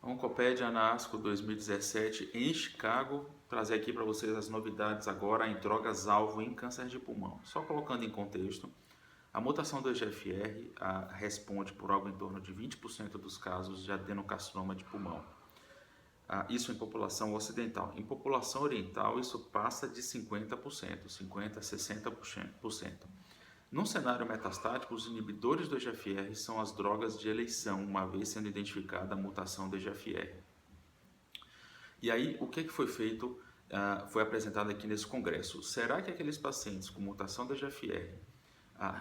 Oncopédia ANASCO 2017 em Chicago, trazer aqui para vocês as novidades agora em drogas-alvo em câncer de pulmão. Só colocando em contexto, a mutação do EGFR responde por algo em torno de 20% dos casos de adenocarcinoma de pulmão. Isso em população ocidental. Em população oriental, isso passa de 50%, 50% a 60%. Num cenário metastático, os inibidores do EGFR são as drogas de eleição, uma vez sendo identificada a mutação do EGFR. E aí, o que foi feito, foi apresentado aqui nesse congresso. Será que aqueles pacientes com mutação do EGFR,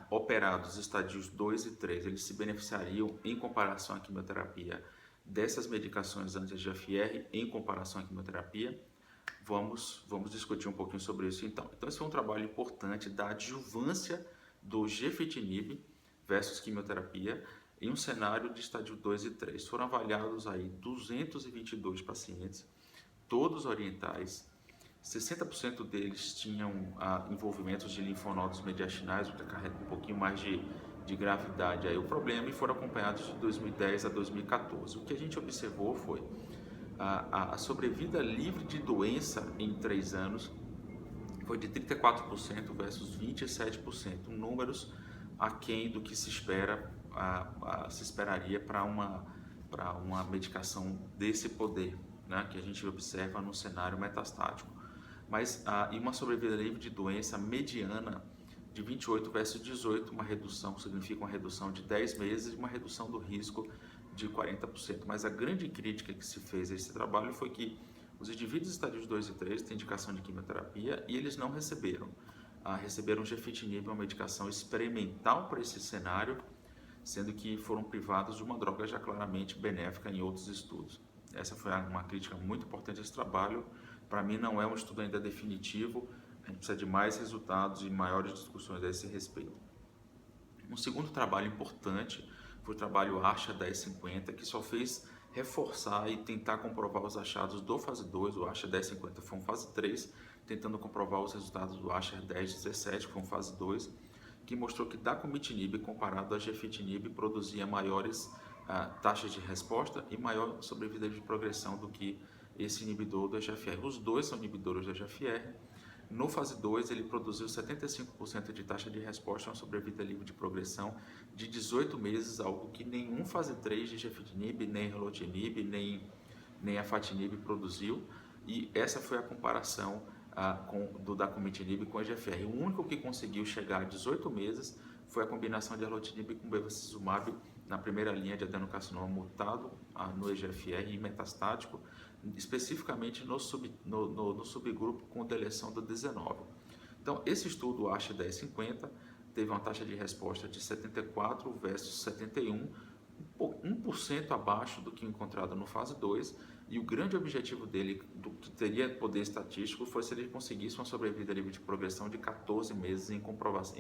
operados estadios 2 e 3, eles se beneficiariam em comparação à quimioterapia dessas medicações anti-EGFR em comparação à quimioterapia? Vamos discutir um pouquinho sobre isso então. Então, esse foi um trabalho importante da adjuvância do gefitinib versus quimioterapia em um cenário de estádio 2 e 3. Foram avaliados aí 222 pacientes, todos orientais. 60% deles tinham envolvimentos de linfonodos mediastinais, o que carrega um pouquinho mais de gravidade aí o problema, e foram acompanhados de 2010 a 2014. O que a gente observou foi a sobrevida livre de doença em 3 anos foi de 34% versus 27%, números aquém do que se esperaria para uma medicação desse poder, né, que a gente observa no cenário metastático. Mas e uma sobrevida livre de doença mediana de 28 versus 18, uma redução, significa uma redução de 10 meses e uma redução do risco de 40%. Mas a grande crítica que se fez a esse trabalho foi que os indivíduos estádios 2 e 3 têm indicação de quimioterapia e eles não receberam. Receberam gefitinib, uma medicação experimental para esse cenário, sendo que foram privados de uma droga já claramente benéfica em outros estudos. Essa foi uma crítica muito importante a esse trabalho. Para mim não é um estudo ainda definitivo, a gente precisa de mais resultados e maiores discussões a esse respeito. Um segundo trabalho importante foi o trabalho ASHA 1050, que só fez reforçar e tentar comprovar os achados do fase 2, o ASHA 1050 foi um fase 3, tentando comprovar os resultados do ASHA 1017, que foi um fase 2, que mostrou que dacomitinib comparado a gefitinib produzia maiores taxas de resposta e maior sobrevida de progressão do que esse inibidor do EGFR. Os dois são inibidores do EGFR. No fase 2, ele produziu 75% de taxa de resposta, uma sobrevida livre de progressão de 18 meses, algo que nenhum fase 3 de gefitinib, nem erlotinib, nem afatinib produziu. E essa foi a comparação do dacomitinib com o EGFR. O único que conseguiu chegar a 18 meses foi a combinação de erlotinib com bevacizumab na primeira linha de adenocarcinoma mutado no EGFR e metastático, especificamente no subgrupo com deleção do 19. Então, esse estudo ASHA 1050 teve uma taxa de resposta de 74 versus 71, 1% abaixo do que encontrado no fase 2, e o grande objetivo dele, do que teria poder estatístico, foi se ele conseguisse uma sobrevida livre de progressão de 14 meses em comprovação,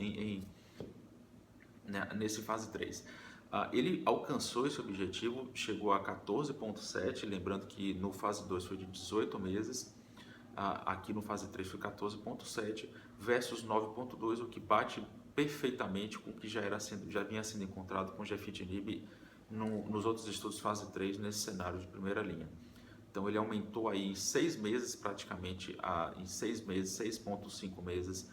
nesse fase 3. Ele alcançou esse objetivo, chegou a 14,7, lembrando que no fase 2 foi de 18 meses, aqui no fase 3 foi 14,7 versus 9,2, o que bate perfeitamente com o que já vinha sendo encontrado com gefitinib nos outros estudos fase 3 nesse cenário de primeira linha. Então ele aumentou aí em 6 meses praticamente, em 6 meses, 6,5 meses,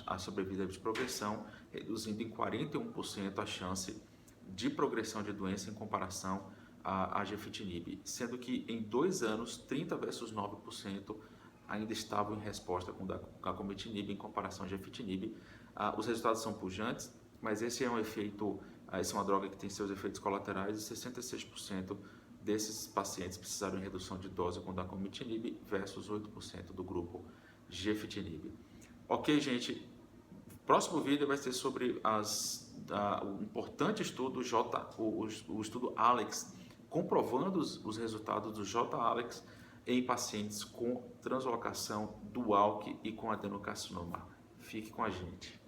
a sobrevida de progressão, reduzindo em 41% a chance de progressão de doença em comparação a gefitinib, sendo que em 2 anos, 30 versus 9% ainda estavam em resposta com dacomitinib em comparação a gefitinib. Os resultados são pujantes, mas esse é um efeito, essa é uma droga que tem seus efeitos colaterais, e 66% desses pacientes precisaram de redução de dose com dacomitinib versus 8% do grupo gefitinib. Ok, gente, próximo vídeo vai ser sobre o importante estudo o estudo ALEX, comprovando os resultados do J-ALEX em pacientes com translocação do ALK e com adenocarcinoma. Fique com a gente.